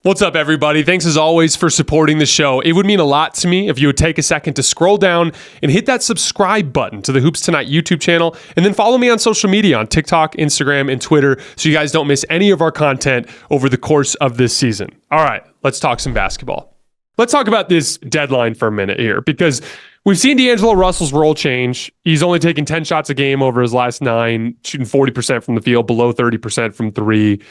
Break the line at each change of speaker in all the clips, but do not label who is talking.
What's up, everybody? Thanks as always for supporting the show. It would mean a lot to me if you would take a second to scroll down and hit that subscribe button to the Hoops Tonight YouTube channel, and then follow me on social media on TikTok, Instagram, and Twitter so you guys don't miss any of our content over the course of this season. All right, let's talk some basketball. Let's talk about this deadline for a minute here, because we've seen D'Angelo Russell's role change. He's only taken 10 shots a game over his last 9, shooting 40% from the field, below 30% from three.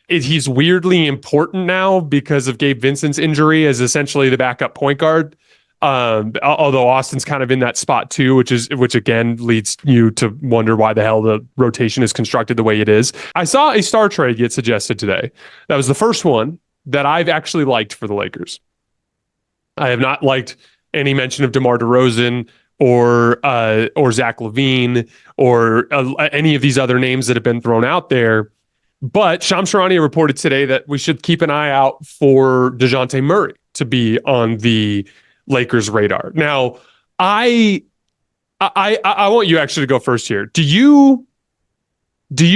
He's weirdly important now because of Gabe Vincent's injury as essentially the backup point guard. Although Austin's kind of in that spot too, which again leads you to wonder why the hell the rotation is constructed the way it is. I saw a star trade get suggested today. That was the first one that I've actually liked for the Lakers. I have not liked any mention of DeMar DeRozan or Zach LaVine or any of these other names that have been thrown out there. But Shams Charania reported today that we should keep an eye out for Dejounte Murray to be on the Lakers' radar. Now, I want you actually to go first here. Do you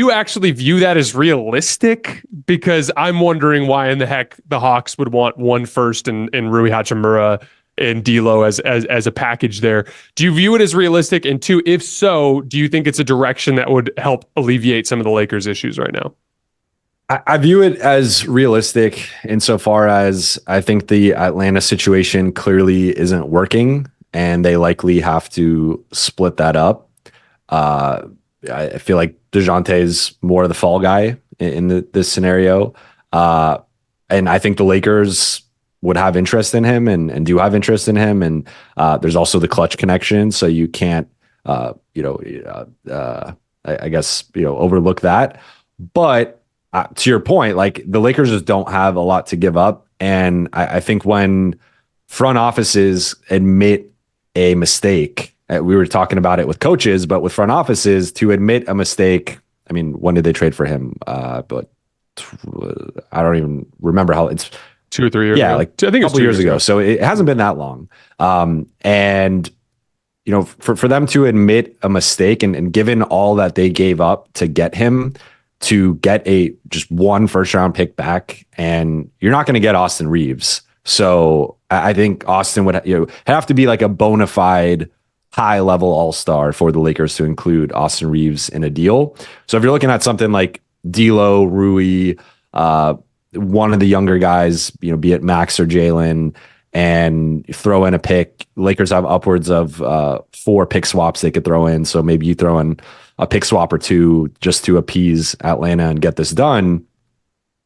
actually view that as realistic? Because I'm wondering why in the heck the Hawks would want one first in Rui Hachimura and D'Lo as a package there. Do you view it as realistic? And two, if so, do you think it's a direction that would help alleviate some of the Lakers' issues right now?
I view it as realistic insofar as I think the Atlanta situation clearly isn't working, and they likely have to split that up. I feel like DeJounte is more of the fall guy in this scenario. And I think the Lakers would have interest in him and do have interest in him. And there's also the clutch connection. So you can't, I guess, overlook that. But to your point, like the Lakers just don't have a lot to give up. And I think when front offices admit a mistake, we were talking about it with coaches, but with front offices to admit a mistake, I mean, when did they trade for him? But I don't even remember how it's
2 or 3 years ago.
Yeah, like I think a couple years ago. So it hasn't been that long. And for them to admit a mistake and given all that they gave up to get him, to get just one first round pick back, and you're not going to get Austin Reeves. So I think Austin would have to be like a bona fide high level all-star for the Lakers to include Austin Reeves in a deal. So if you're looking at something like D'Lo, Rui, one of the younger guys, be it Max or Jalen, and throw in a pick, Lakers have upwards of 4 pick swaps they could throw in. So maybe you throw in a pick swap or 2 just to appease Atlanta and get this done.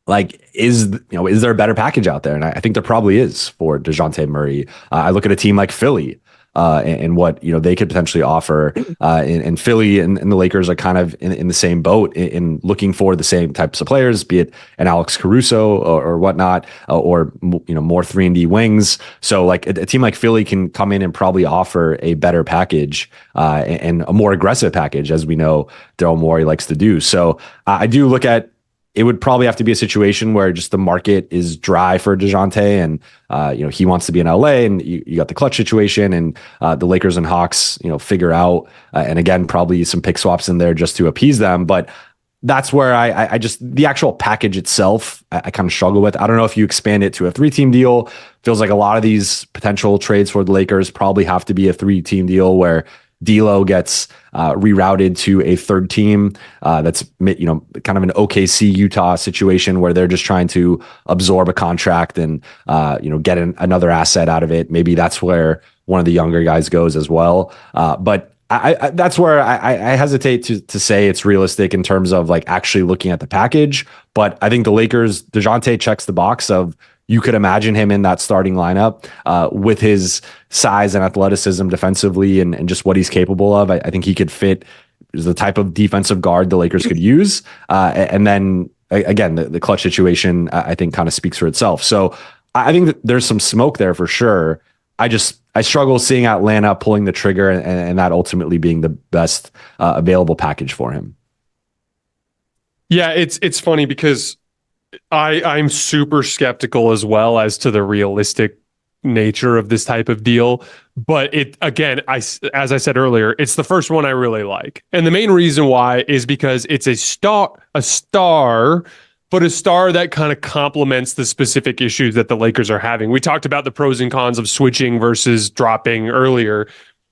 Like, is there a better package out there? And I think there probably is for Dejounte Murray. I look at a team like Philly and what they could potentially offer. And Philly and the Lakers are kind of in the same boat in looking for the same types of players, be it an Alex Caruso or whatnot, or more 3-and-D wings. So like a team like Philly can come in and probably offer a better package and a more aggressive package, as we know Daryl Morey likes to do. So I do look at it would probably have to be a situation where just the market is dry for DeJounte, and he wants to be in LA, and you got the clutch situation, and the Lakers and Hawks figure out, and again probably some pick swaps in there just to appease them. But that's where I just the actual package itself I kind of struggle with. I don't know if you expand it to a 3-team deal. Feels like a lot of these potential trades for the Lakers probably have to be a 3-team deal where D'Lo gets rerouted to a third team. That's kind of an OKC Utah situation where they're just trying to absorb a contract and get another asset out of it. Maybe that's where one of the younger guys goes as well. But that's where I hesitate to say it's realistic in terms of like actually looking at the package. But I think the Lakers, DeJounte checks the box of you could imagine him in that starting lineup with his size and athleticism defensively and just what he's capable of. I think he could fit the type of defensive guard the Lakers could use. And then again, the clutch situation, I think kind of speaks for itself. So I think that there's some smoke there for sure. I struggle seeing Atlanta pulling the trigger and that ultimately being the best available package for him.
Yeah, it's funny because I'm super skeptical as well as to the realistic nature of this type of deal. But it again, as I said earlier, it's the first one I really like. And the main reason why is because it's a star but a star that kind of complements the specific issues that the Lakers are having. We talked about the pros and cons of switching versus dropping earlier.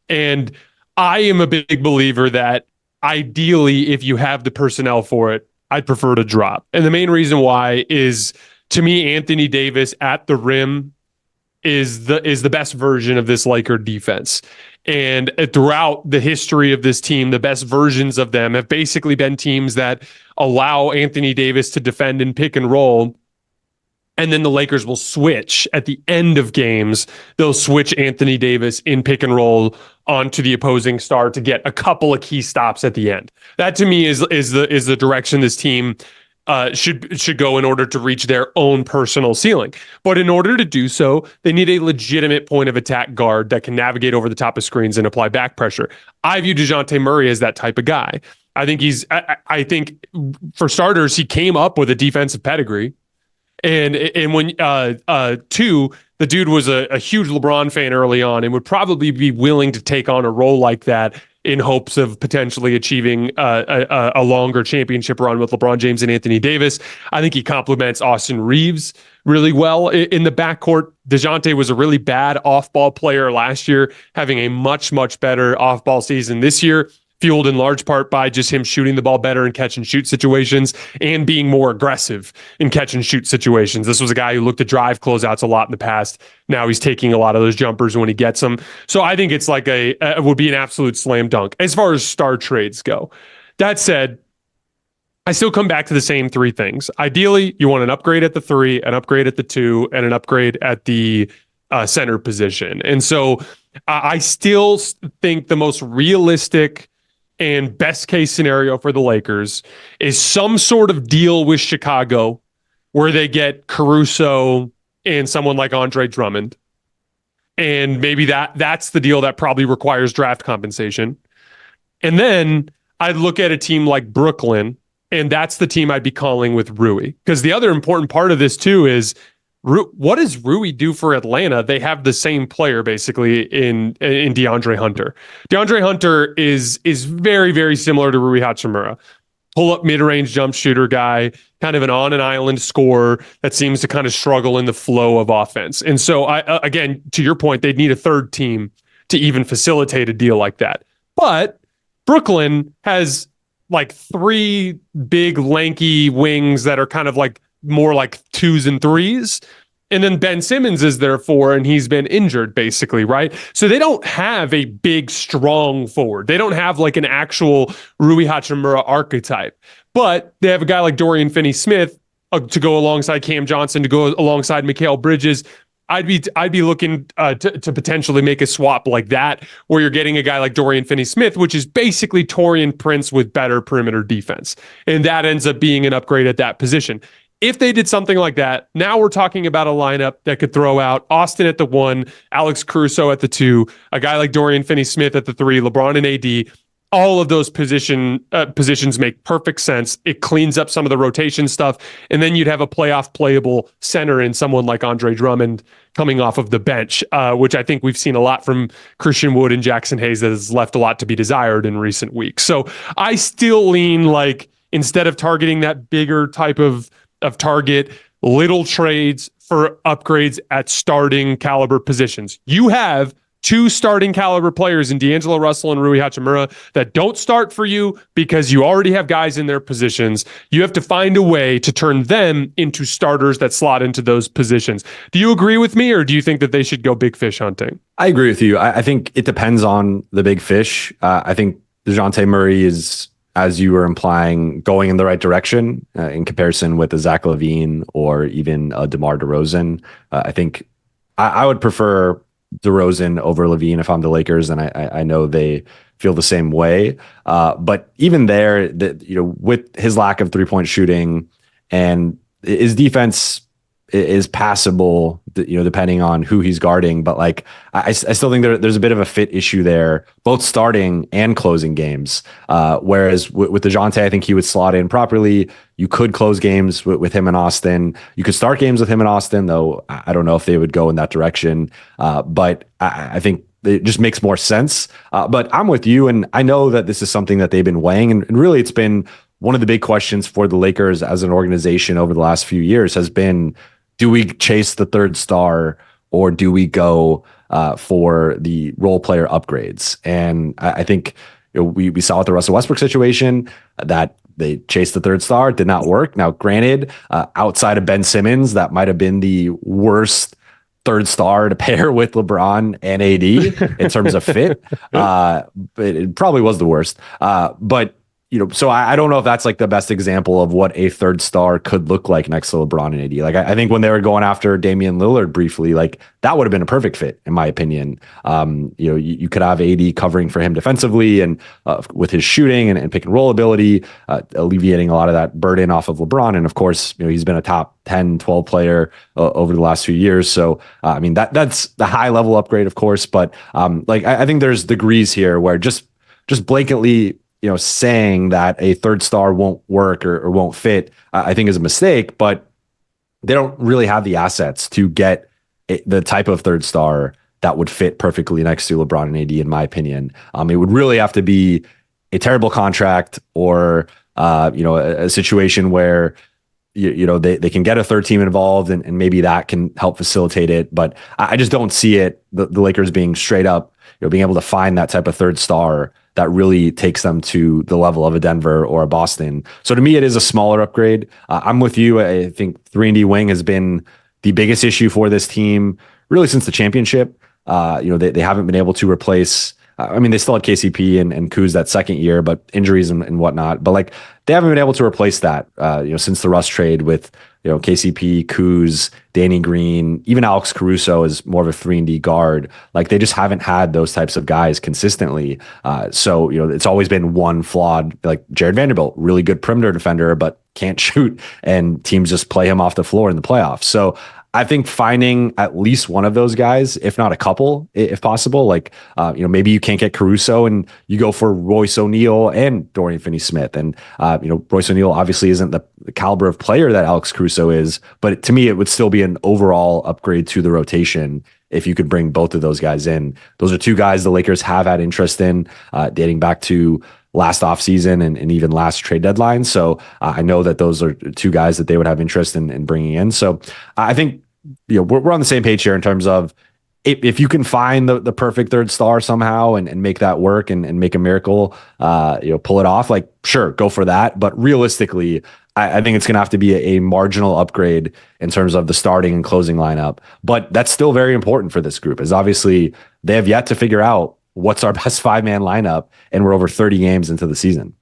And I am a big believer that ideally, if you have the personnel for it, I'd prefer to drop. And the main reason why is, to me, Anthony Davis at the rim is the best version of this Laker defense. And throughout the history of this team, the best versions of them have basically been teams that allow Anthony Davis to defend and pick and roll. And then the Lakers will switch at the end of games. They'll switch Anthony Davis in pick and roll onto the opposing star to get a couple of key stops at the end. That to me is the direction this team should go in order to reach their own personal ceiling. But in order to do so, they need a legitimate point of attack guard that can navigate over the top of screens and apply back pressure. I view Dejounte Murray as that type of guy. I think for starters, he came up with a defensive pedigree. And when two, the dude was a huge LeBron fan early on and would probably be willing to take on a role like that in hopes of potentially achieving a longer championship run with LeBron James and Anthony Davis. I think he complements Austin Reeves really well in the backcourt. Dejounte was a really bad off-ball player last year, having a much, much better off-ball season this year, fueled in large part by just him shooting the ball better in catch and shoot situations and being more aggressive in catch and shoot situations. This was a guy who looked to drive closeouts a lot in the past. Now he's taking a lot of those jumpers when he gets them. So I think it's like it would be an absolute slam dunk as far as star trades go. That said, I still come back to the same three things. Ideally, you want an upgrade at the 3, an upgrade at the 2, and an upgrade at the center position. And so I still think the most realistic and best case scenario for the Lakers is some sort of deal with Chicago where they get Caruso and someone like Andre Drummond. And maybe that's the deal that probably requires draft compensation. And then I'd look at a team like Brooklyn, and that's the team I'd be calling with Rui. Because the other important part of this too is, what does Rui do for Atlanta? They have the same player basically in DeAndre Hunter. DeAndre Hunter is very, very similar to Rui Hachimura. Pull-up mid-range jump shooter guy, kind of an on-an-island scorer that seems to kind of struggle in the flow of offense. And so, again, to your point, they'd need a third team to even facilitate a deal like that. But Brooklyn has like 3 big, lanky wings that are kind of like more like 2s and 3s. And then Ben Simmons is there 4, and he's been injured basically, right? So they don't have a big, strong forward. They don't have like an actual Rui Hachimura archetype, but they have a guy like Dorian Finney-Smith to go alongside Cam Johnson, to go alongside Mikal Bridges. I'd be looking to potentially make a swap like that, where you're getting a guy like Dorian Finney-Smith, which is basically Taurean Prince with better perimeter defense. And that ends up being an upgrade at that position. If they did something like that, now we're talking about a lineup that could throw out Austin at the 1, Alex Caruso at the 2, a guy like Dorian Finney-Smith at the 3, LeBron and AD. All of those positions make perfect sense. It cleans up some of the rotation stuff, and then you'd have a playoff playable center in someone like Andre Drummond coming off of the bench, which I think we've seen a lot from Christian Wood and Jackson Hayes that has left a lot to be desired in recent weeks. So I still lean like, instead of targeting that bigger type of target, little trades for upgrades at starting caliber positions. You have 2 starting caliber players in D'Angelo Russell and Rui Hachimura that don't start for you because you already have guys in their positions. You have to find a way to turn them into starters that slot into those positions. Do you agree with me, or do you think that they should go big fish hunting?
I agree with you. I think it depends on the big fish. I think Dejounte Murray is, as you were implying, going in the right direction in comparison with a Zach LaVine or even a DeMar DeRozan. I think I would prefer DeRozan over LaVine if I'm the Lakers, and I know they feel the same way. But even there, with his lack of 3-point shooting and his defense is passable, depending on who he's guarding. But like, I still think there's a bit of a fit issue there, both starting and closing games. Whereas with DeJounte, I think he would slot in properly. You could close games with him in Austin. You could start games with him in Austin, though I don't know if they would go in that direction. But I think it just makes more sense. But I'm with you, and I know that this is something that they've been weighing, and really it's been one of the big questions for the Lakers as an organization over the last few years has been, do we chase the third star or do we go for the role player upgrades? And I think we saw with the Russell Westbrook situation that they chased the third star, did not work. Now, granted, outside of Ben Simmons, that might have been the worst third star to pair with LeBron and AD in terms of fit. But it probably was the worst. But so I don't know if that's like the best example of what a third star could look like next to LeBron and AD. Like I think when they were going after Damian Lillard briefly, like that would have been a perfect fit in my opinion. You could have AD covering for him defensively and with his shooting and pick and roll ability, alleviating a lot of that burden off of LeBron. And of course, he's been a top 10, 12 player over the last few years. So, I mean, that's the high level upgrade, of course. But I think there's degrees here where just blanketly, saying that a third star won't work or won't fit, I think is a mistake, but they don't really have the assets to get the type of third star that would fit perfectly next to LeBron and AD, in my opinion. It would really have to be a terrible contract or, a situation where, they can get a third team involved and maybe that can help facilitate it. But I just don't see it, the Lakers being straight up, being able to find that type of third star that really takes them to the level of a Denver or a Boston. So to me, it is a smaller upgrade. I'm with you. I think 3-and-D wing has been the biggest issue for this team really since the championship. They haven't been able to replace. They still had KCP and Kuz that second year, but injuries and whatnot. But they haven't been able to replace that. Since the Russ trade with KCP, Kuz, Danny Green, even Alex Caruso is more of a 3-and-D guard. They just haven't had those types of guys consistently. So it's always been one flawed, like Jared Vanderbilt, really good perimeter defender, but can't shoot, and teams just play him off the floor in the playoffs. So I think finding at least one of those guys, if not a couple, if possible, maybe you can't get Caruso and you go for Royce O'Neal and Dorian Finney-Smith. And, Royce O'Neal obviously isn't the caliber of player that Alex Caruso is, but to me, it would still be an overall upgrade to the rotation if you could bring both of those guys in. Those are two guys the Lakers have had interest in, dating back to last offseason and even last trade deadline. So I know that those are two guys that they would have interest in bringing in. So I think we're on the same page here in terms of if you can find the perfect third star somehow and make that work and make a miracle, pull it off, sure, go for that. But realistically, I think it's going to have to be a marginal upgrade in terms of the starting and closing lineup. But that's still very important for this group, is obviously they have yet to figure out what's our best 5-man lineup, and we're over 30 games into the season.